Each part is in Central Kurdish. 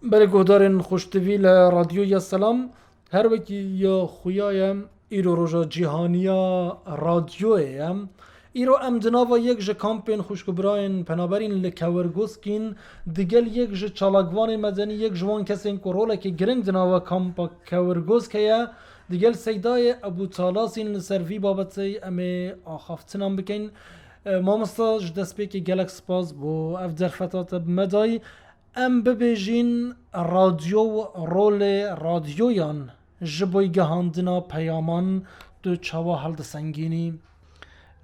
بله گهدارین خوشتوی رادیو یا سلام هر وکی یا خویایم ایرو روژا جیهانیا رادیویم ایرو ام جناوا یک جه کامپین خوشکبراین پنابرین لکورگوسکین دیگل یک جه چالاگوان مدنی یک جوان کسین کرولا که گرنگ جناوا کامپا کورگوسکیا دیگل سیدای ابو تالاسین سروی بابتی امی آخافتنام بکن مامستا دست پیکی گلکس باز بو اف درفتات بمدای ام ببیجین رادیو رول رادیویان جبوی گهاندنا پیامان دو چاوا هلد سنگینی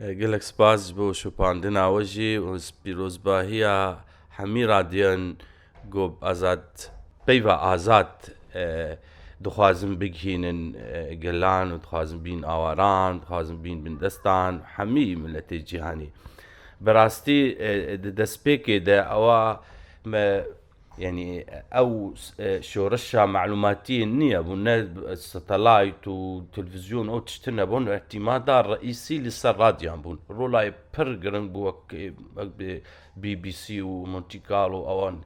قالك سباز بو شوباندنا وجي وسبيروز باهيا حمي راديان قوب ازاد بيفا ازاد دخوازم بگهینن گلان و دخوازم بین آواران دخوازم بین بندستان حمی ملتی جهانی براستی دست پیکی ده اوا يعني او شورشة معلوماتية نية بون ستلايت وتلفزيون او تشتنا بون اعتمادها الرئيسي للراديو بون رولاي برجرن بو بي بي سي ومونتي كارلو اوان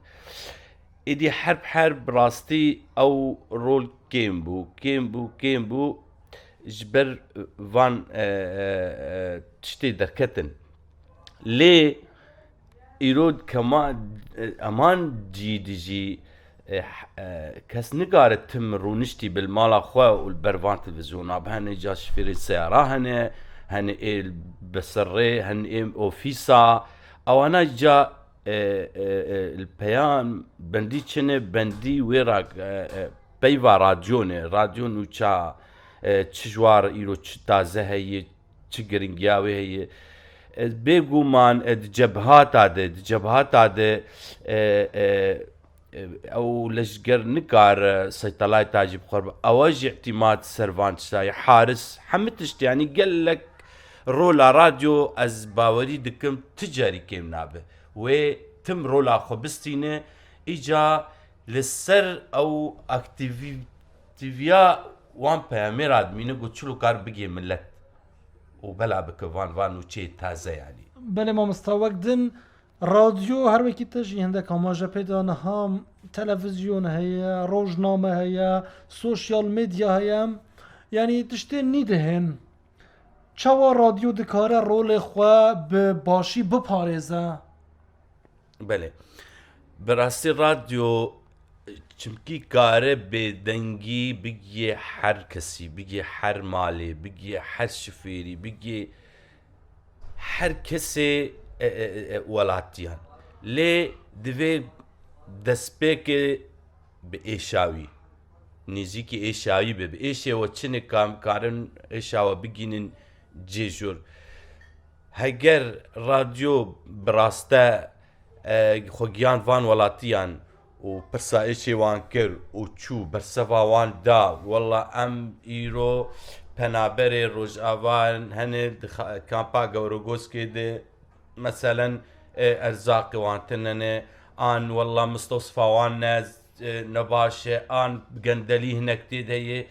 ايدي حرب راستي او رول كيمبو جبر فان تشتي دركتن ليه ایرود کما امان جی کس نقارت تم رونشتي بالمالا خوا والبرفان تلفزيون هن جا شفير السيارة هن إيه بسري هن إيه أوفيسا أو أنا جا البيان بندي چنه بندي ويراك بيوا راديون وچا چجوار ایرو چ تازه هي چ گرنگياوي هي بيقومان جبهات هذا او لشقر نكار سيطلاي تاجي بخرب اواجي اعتماد سيرفانت ساي حارس حمتشت يعني قال لك رولا راديو از باوري دكم تجاري كيم نابه وتم رولا خبستينه اجا للسر او اكتيفيا وان بياميراد مينو قلتشلو كار بقي ملت وبلا بك فان وشي تازه يعني بله ما مستوقدن رادیو هر وکی تجی هندک آماجه پیدا نهام تلویزیون هیا روزنامه هیا سوشیال میدیا هیا یعنی تشتی نیدهن چوا رادیو دکاره رول خوا به باشی بپارزه بله براستی رادیو چمکی کاره بدنگی بگی هر کسی بگی هر مالی بگی هر شفیری بگی هر کسی ولاتیان لی دوی دسپیک به ایشاوی نزیکی ایشاوی به ایشه و چنه کارن ایشاوا بگینن جیجور هگر رادیو براسته خوگیان وان ولاتیان و پرسایشی وان کر و چو برسفا وان دا والله ام ایرو پنابر روجاوان هنه کامپا گوروگوز که ده مثلا ارزاقی وان تننه آن والله مستوصفا وان ناز نباشه آن گندلی هنک تید هیه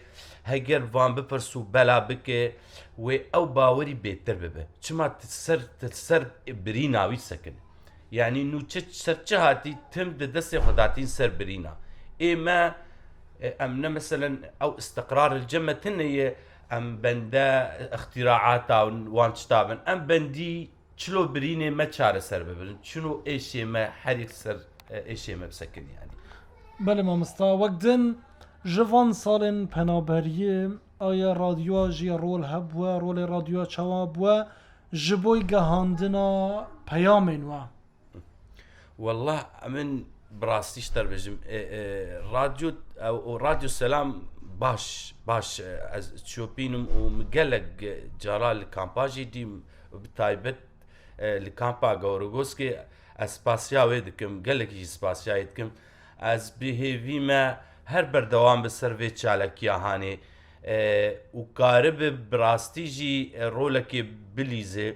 هگر وان بپرسو بلا بکه و او باوری بهتر ببه چما تسر بریناوی سکن يعني انه سرچهاتي تم دسي خداتين سر برينا اما امنا مثلا او استقرار الجمة تنية ام بندا اختراعاتا وانشتابن ام بندي چلو بريني ما چاره سر ببرن شنو ايشي ما حريق سر ايشي ما بسكن يعني بله ما مستوقدن جوان سالن پنابریه آیا رادیو جی رول هبوه رول رادیو چوا بوه جبوی گهاندنا پیامین و والله من براستي اشتر بجم راديو او راديو السلام باش تشوبين ومقلق جرال الكامباجي دي بتايبت الكامبا غوروغوسكي اسباسيا ويدكم قلق يجي اسباسيا يدكم از بيهيفي ما هر بردوام بالسيرفي تشالك يا هاني وقارب براستي جي رولك بليزه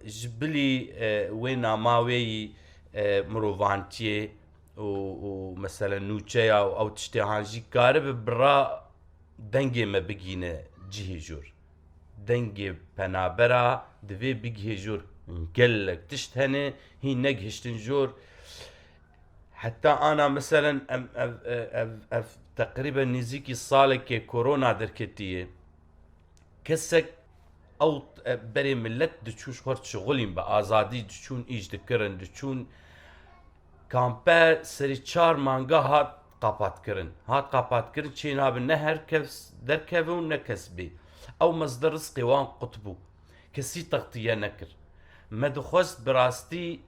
جبلي وين ماوي مروفانتيه ومثلا نوتشيا او تشتهانجي كارب برا دنگي ما بگينه جيه جور دنگي بنابرا دوي بگيه جور قلك تشتهنه هي نگهشتن جور حتى انا مثلا تقريبا نزيكي صالك كورونا دركتيه كسك او بري ملت دچوش خورد شغلين بآزادي دچون ايش دكرن دچون كامبا سري 4 مانگا هات قاپات کرن چين هاب النهر كفس دركبون نكسبي او مصدر رزقي وان قطبو كسي تغطية نكر ما دخوست براستي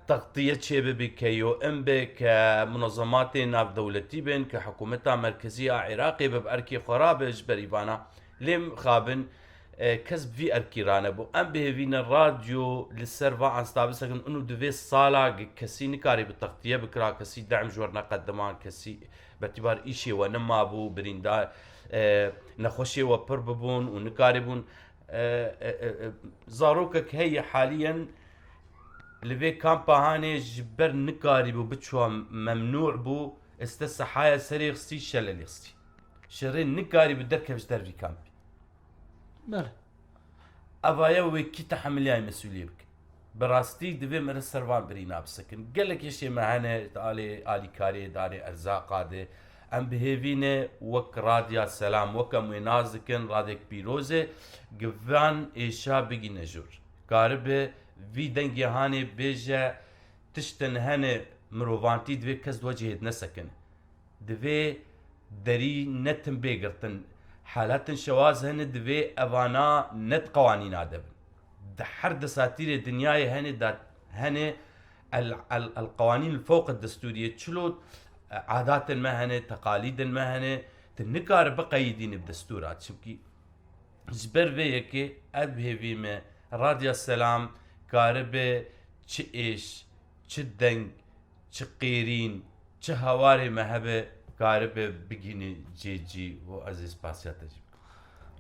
تغطية شيء بكيو ام كمنظمات ناف دولتي بين كحكومتها مركزية عراقي بأركي خرابج بريبانا لم خابن كسب في أركي رانبو ام بهفين الراديو للسيرفا عن ستابسكن انه دوفي صالة كسي نكاري بالتغطية بكرا كسي دعم جورنا قدمان كسي باعتبار ايشي ونما بو بريندا نخوشي وبرببون ونكاربون زاروكك هي حاليا لبي كامبا هاني جبر نكاري بو بتشوا ممنوع بو استسحايا سري خستي شلل خستي شرين نكاري بدركه باش دربي كامبي بله ابايا وكي تحمل هاي مسؤوليه بك براستي دبي من السرفان برينا بسكن قال لك يشي معنا الي كاري داري ارزاق هذا ام بهيفينه وك راديا سلام وك منازكن راديك بيروزه جفان ايشا بيجي نجور قاربه في دنگی هانه بیجه تشتن هنه مروفانتی دوی کس دوجهید نسکن دوی دری نتن بگرتن حالات شواز هنه دوی اوانا نت قوانین آدبن ده هر دساتیر دنیای هنه داد هنه القوانين الفوق الدستورية تشلو عادات المهنة تقاليد المهنة تنكار بقيدين بدستورات شبكي جبر فيكي أبهي فيما راديو السلام كاربه چه ايش چه دنگ چه قيرين چه هواري مهبه كاربه بگيني جي و عزيز باسيات جيب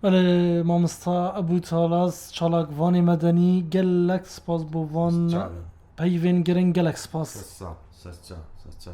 بله مامستا ابو تالاز چالاک وانی مدنی گلک سپاس بو وان پیوین گرن گلک سپاس سچا